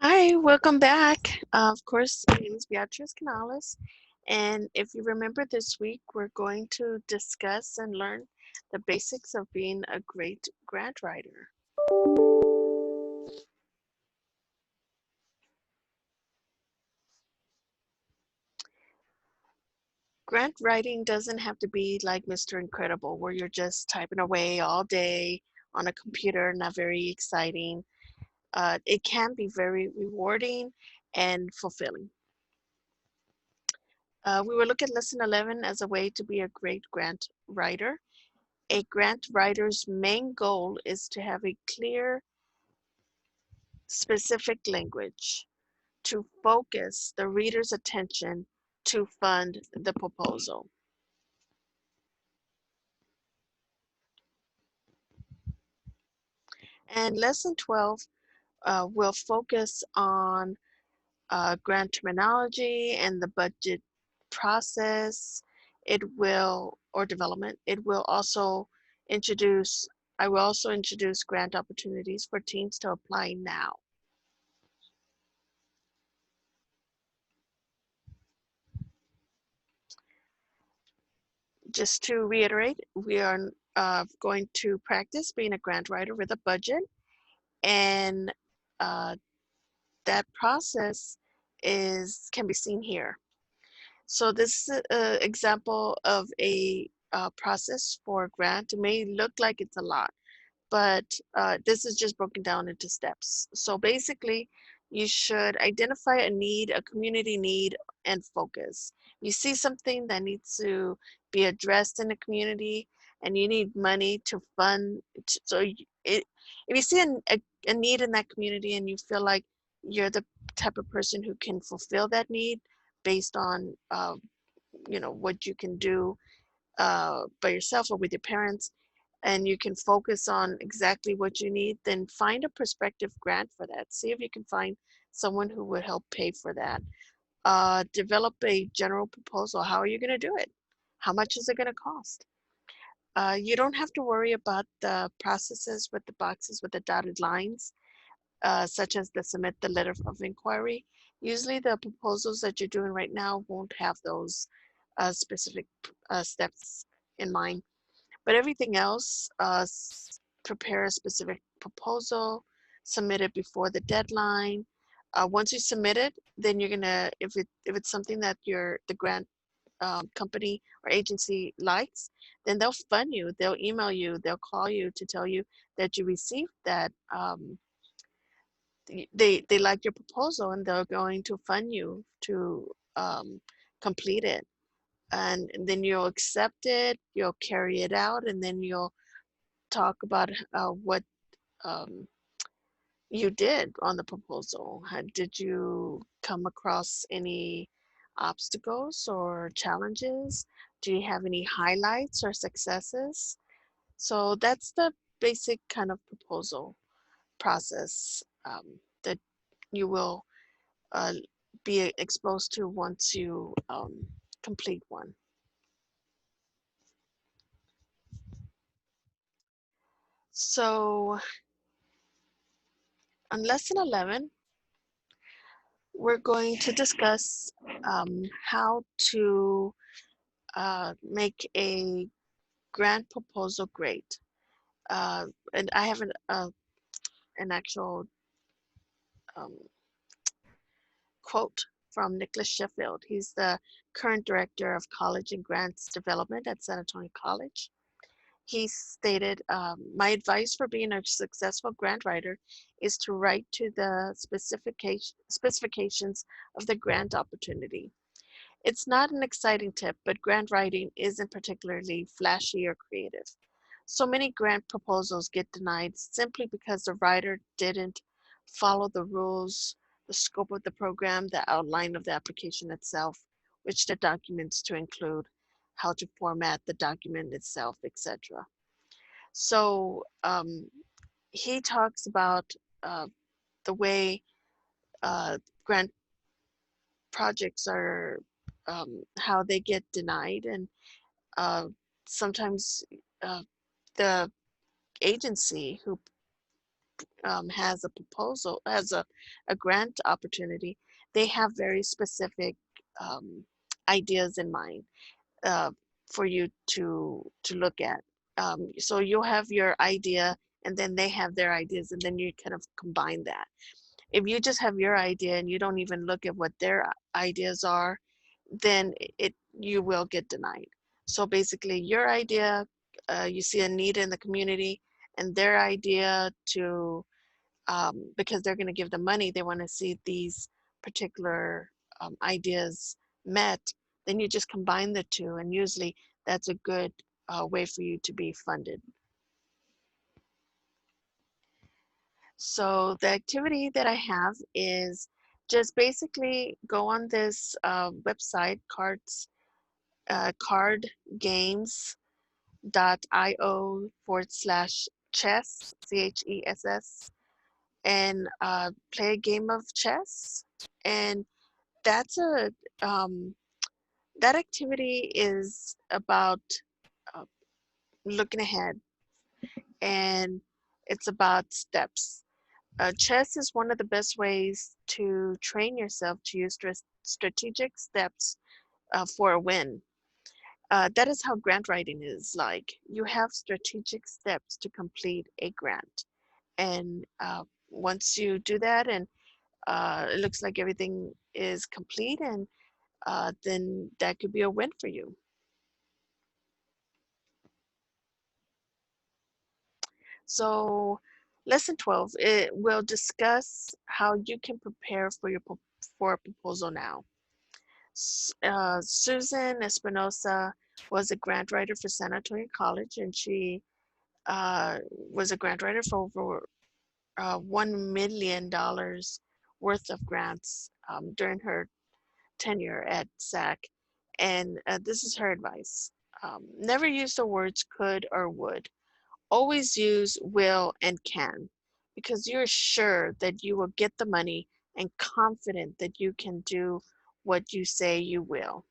Hi, welcome back. Of course, my name is Beatriz Canales, and if you remember this week, we're going to discuss and learn the basics of being a great grant writer. Grant writing doesn't have to be like Mr. Incredible, where you're just typing away all day on a computer, not very exciting. It can be very rewarding and fulfilling. We will look at lesson 11 as a way to be a great grant writer. A grant writer's main goal is to have a clear, specific language to focus the reader's attention to fund the proposal. And lesson 12 will focus on grant terminology and the budget process. It will, or development, it will also introduce, I will also introduce grant opportunities for teens to apply now. Just to reiterate, we are going to practice being a grant writer with a budget, and uh, that process can be seen here. So this is an example of a process for a grant. It may look like it's a lot, but this is just broken down into steps. So basically, you should identify a need, a community need, and focus. You see something that needs to be addressed in the community, and you need money to fund. If you see a need in that community and you feel like you're the type of person who can fulfill that need based on what you can do by yourself or with your parents, and you can focus on exactly what you need, then find a prospective grant for that. See if you can find someone who would help pay for that. Develop a general proposal. How are you going to do it? How much is it going to cost? You don't have to worry about the processes with the boxes with the dotted lines, such as the submit the letter of inquiry. Usually the proposals that you're doing right now won't have those specific steps in mind. But everything else, prepare a specific proposal, submit it before the deadline. Once you submit it, then you're gonna, if it's something that the grant company or agency likes, then they'll fund you. They'll email you. They'll call you to tell you that you received that. They like your proposal, and they're going to fund you to complete it. And then you'll accept it. You'll carry it out, and then you'll talk about what um, you did on the proposal. Did you come across any obstacles or challenges? Do you have any highlights or successes? So that's the basic kind of proposal process that you will uh, be exposed to once you complete one. So on lesson 11, we're going to discuss how to make a grant proposal great. And I have an actual um, quote from Nicholas Sheffield. He's the current director of college and grants development at San Antonio College. He stated, my advice for being a successful grant writer is to write to the specifications of the grant opportunity. It's not an exciting tip, but grant writing isn't particularly flashy or creative. So many grant proposals get denied simply because the writer didn't follow the rules, the scope of the program, the outline of the application itself, which the documents to include, how to format the document itself, etc. So he talks about the way grant projects are, how they get denied, and uh, sometimes the agency who has a proposal, has a grant opportunity, they have very specific um, ideas in mind uh, for you to look at. So you'll have your idea, and then they have their ideas, and then you kind of combine that. If you just have your idea and you don't even look at what their ideas are, then you will get denied. So basically, your idea, you see a need in the community, and their idea to because they're going to give the money, they want to see these particular ideas met, then you just combine the two, and usually that's a good way for you to be funded. So the activity that I have is just basically go on this website, cardgames.io/chess, CHESS, and play a game of chess. And that's um, that activity is about uh, looking ahead, and it's about steps. Chess is one of the best ways to train yourself to use strategic steps for a win. That is how grant writing is like. You have strategic steps to complete a grant. And once you do that, and it looks like everything is complete, and then that could be a win for you. So lesson 12, it will discuss how you can prepare for a proposal now. Susan Espinosa was a grant writer for San Antonio College, and she was a grant writer for over $1 million worth of grants during her tenure at SAC. And this is her advice. Never use the words could or would. Always use will and can, because you're sure that you will get the money and confident that you can do what you say you will.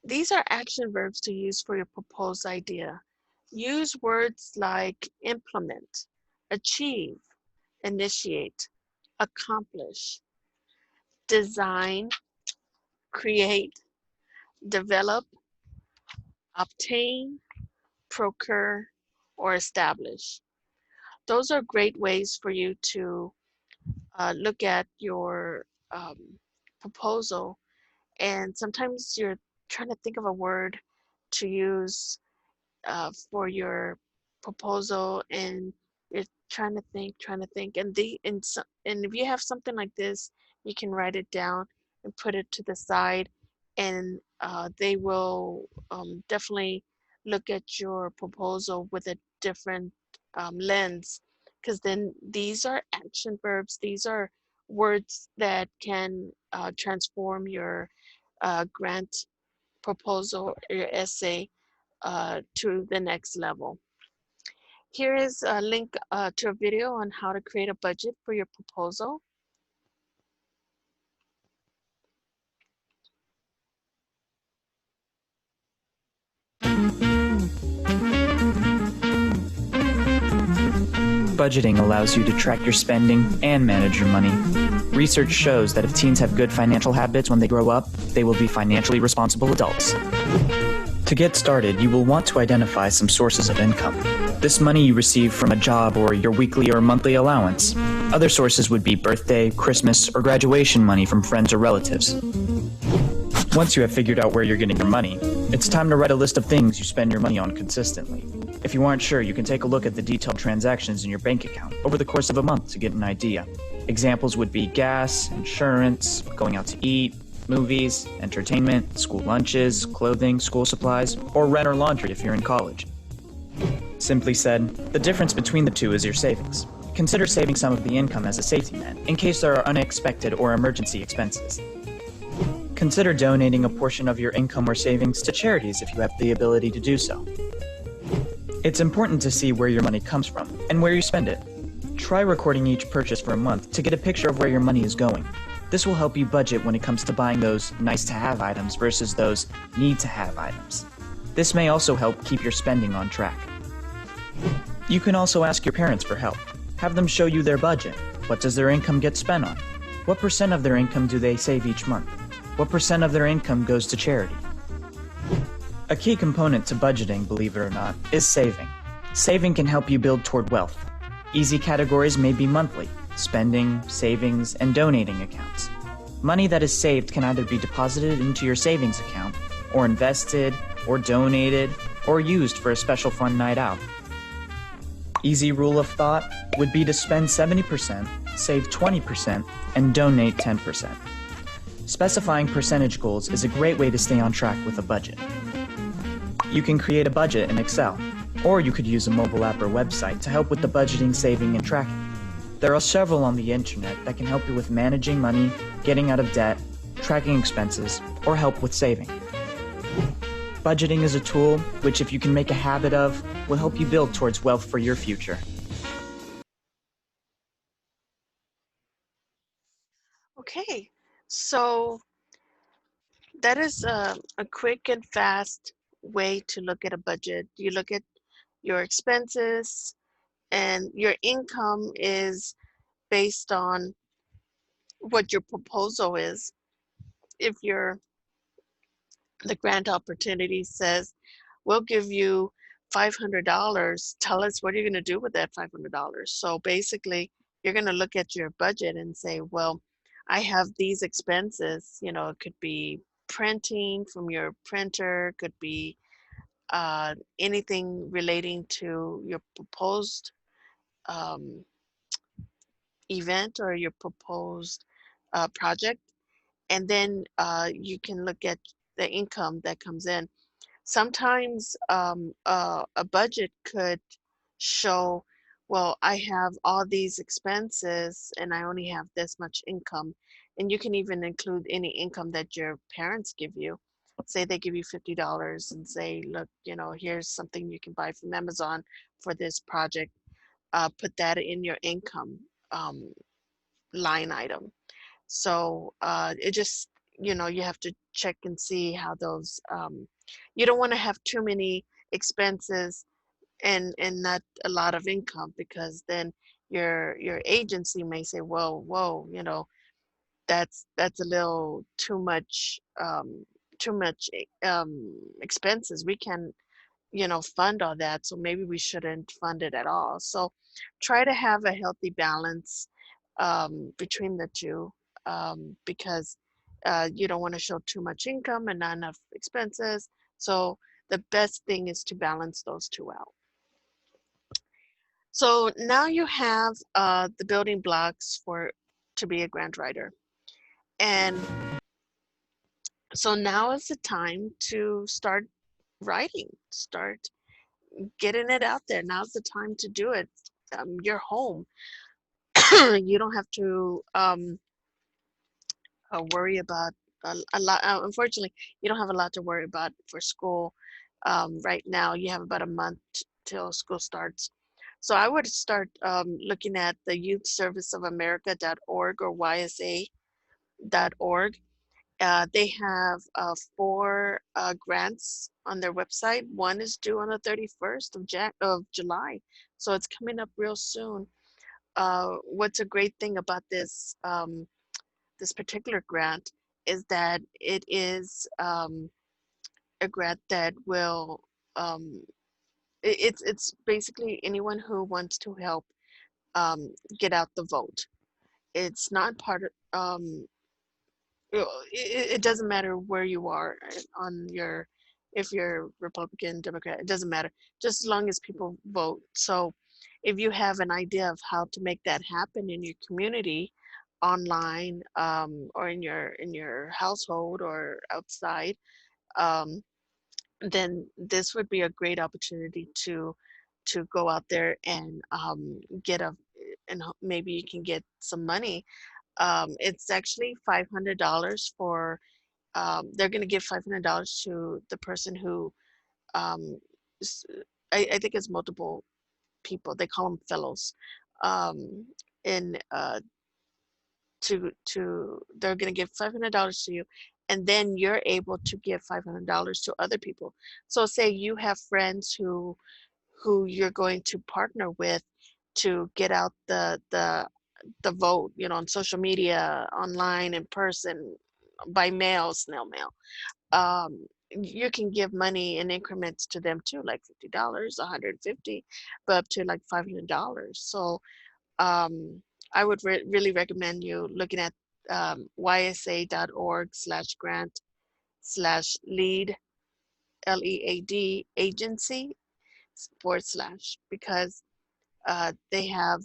These are action verbs to use for your proposed idea. Use words like implement, achieve, initiate, accomplish, design, create, develop, obtain, procure, or establish. Those are great ways for you to look at your proposal, and sometimes you're trying to think of a word to use for your proposal, and you're trying to think, and if you have something like this, you can write it down and put it to the side, and they will definitely look at your proposal with a different lens, because then these are action verbs. These are words that can transform your grant proposal, your essay, to the next level. Here is a link to a video on how to create a budget for your proposal. Budgeting allows you to track your spending and manage your money. Research shows that if teens have good financial habits when they grow up, they will be financially responsible adults. To get started, you will want to identify some sources of income. This money you receive from a job or your weekly or monthly allowance. Other sources would be birthday, Christmas, or graduation money from friends or relatives. Once you have figured out where you're getting your money, it's time to write a list of things you spend your money on consistently. If you aren't sure, you can take a look at the detailed transactions in your bank account over the course of a month to get an idea. Examples would be gas, insurance, going out to eat, movies, entertainment, school lunches, clothing, school supplies, or rent or laundry if you're in college. Simply said, the difference between the two is your savings. Consider saving some of the income as a safety net in case there are unexpected or emergency expenses. Consider donating a portion of your income or savings to charities if you have the ability to do so. It's important to see where your money comes from and where you spend it. Try recording each purchase for a month to get a picture of where your money is going. This will help you budget when it comes to buying those nice-to-have items versus those need-to-have items. This may also help keep your spending on track. You can also ask your parents for help. Have them show you their budget. What does their income get spent on? What percent of their income do they save each month? What percent of their income goes to charity? A key component to budgeting, believe it or not, is saving. Saving can help you build toward wealth. Easy categories may be monthly, spending, savings, and donating accounts. Money that is saved can either be deposited into your savings account, or invested, or donated, or used for a special fun night out. Easy rule of thought would be to spend 70%, save 20%, and donate 10%. Specifying percentage goals is a great way to stay on track with a budget. You can create a budget in Excel, or you could use a mobile app or website to help with the budgeting, saving, and tracking. There are several on the internet that can help you with managing money, getting out of debt, tracking expenses, or help with saving. Budgeting is a tool which, if you can make a habit of, will help you build towards wealth for your future. Okay, so that is a quick and fast way to look at a budget. You look at your expenses, and your income is based on what your proposal is. If the grant opportunity says, we'll give you $500, tell us what you're going to do with that $500. So basically, you're going to look at your budget and say, well, I have these expenses. It could be printing from your printer, could be anything relating to your proposed um, event or your proposed project. And then you can look at the income that comes in. Sometimes a budget could show, well, I have all these expenses and I only have this much income. And you can even include any income that your parents give you. Say they give you $50 and say, look, here's something you can buy from Amazon for this project. Put that in your income um, line item. So it just, you have to check and see how those, you don't want to have too many expenses and not a lot of income, because then your agency may say, whoa, that's a little too much expenses. We can, fund all that. So maybe we shouldn't fund it at all. So try to have a healthy balance between the two, because you don't want to show too much income and not enough expenses. So the best thing is to balance those two out. So now you have the building blocks to be a grant writer. And so now is the time to start writing, start getting it out there. Now's the time to do it. You're home. You don't have to worry about a lot. Unfortunately, you don't have a lot to worry about for school right now. You have about a month till school starts. So I would start looking at the youthserviceofamerica.org or ysa.org. They have 4 grants on their website. One is due on the 31st of July, so it's coming up real soon. What's a great thing about this particular grant is that it is a grant that will it's basically anyone who wants to help get out the vote. It's not part of it doesn't matter where you are on your, if you're Republican, Democrat, it doesn't matter, just as long as people vote. So if you have an idea of how to make that happen in your community, online, or in your household or outside, then this would be a great opportunity to go out there and maybe you can get some money. It's actually $500 for, they're going to give $500 to the person who, um, I think it's multiple people. They call them fellows. And they're going to give $500 to you, and then you're able to give $500 to other people. So say you have friends who you're going to partner with to get out the vote, on social media, online, in person, by mail, snail mail. You can give money in increments to them too, like $50, 150, but up to like $500. So um, I would really recommend you looking at ysa.org/grant/lead, LEAD agency / because they have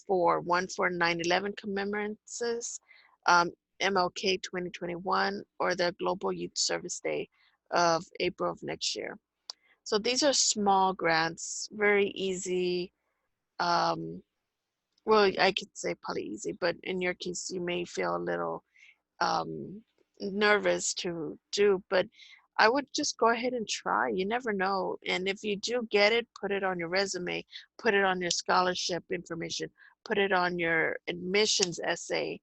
one for 9/11 commemorances, MLK 2021, or the Global Youth Service Day of April of next year. So these are small grants, very easy. Well, I could say probably easy, but in your case, you may feel a little um, nervous to do, but I would just go ahead and try. You never know. And if you do get it, put it on your resume, put it on your scholarship information, put it on your admissions essay,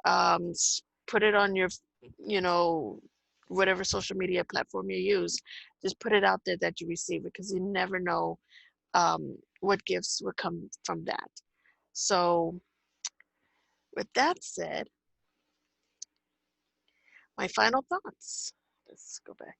put it on your, you know, whatever social media platform you use. Just put it out there that you receive it, because you never know what gifts will come from that. So with that said, my final thoughts. Let's go back.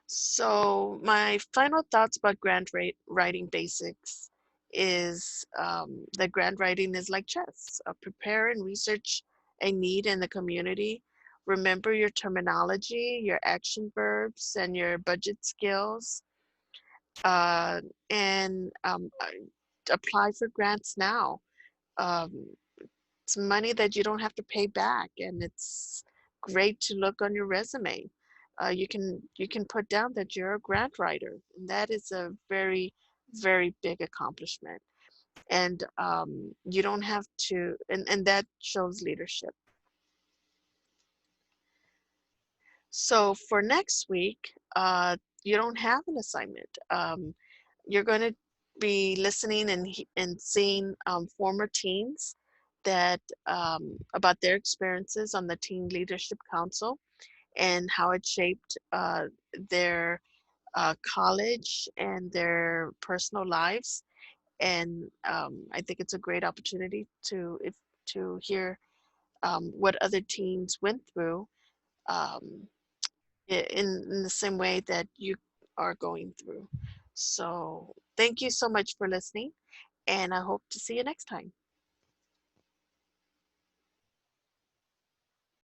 So my final thoughts about grant writing basics is that grant writing is like chess. Prepare and research a need in the community. Remember your terminology, your action verbs, and your budget skills. And apply for grants now. Um, it's money that you don't have to pay back, and it's great to look on your resume. You can put down that you're a grant writer, and that is a very, very big accomplishment. And you don't have to, and that shows leadership. So for next week, you don't have an assignment. You're going to be listening and seeing former teens that about their experiences on the Teen Leadership Council and how it shaped their college and their personal lives. And I think it's a great opportunity to hear what other teens went through. Um, in the same way that you are going through. So thank you so much for listening, and I hope to see you next time.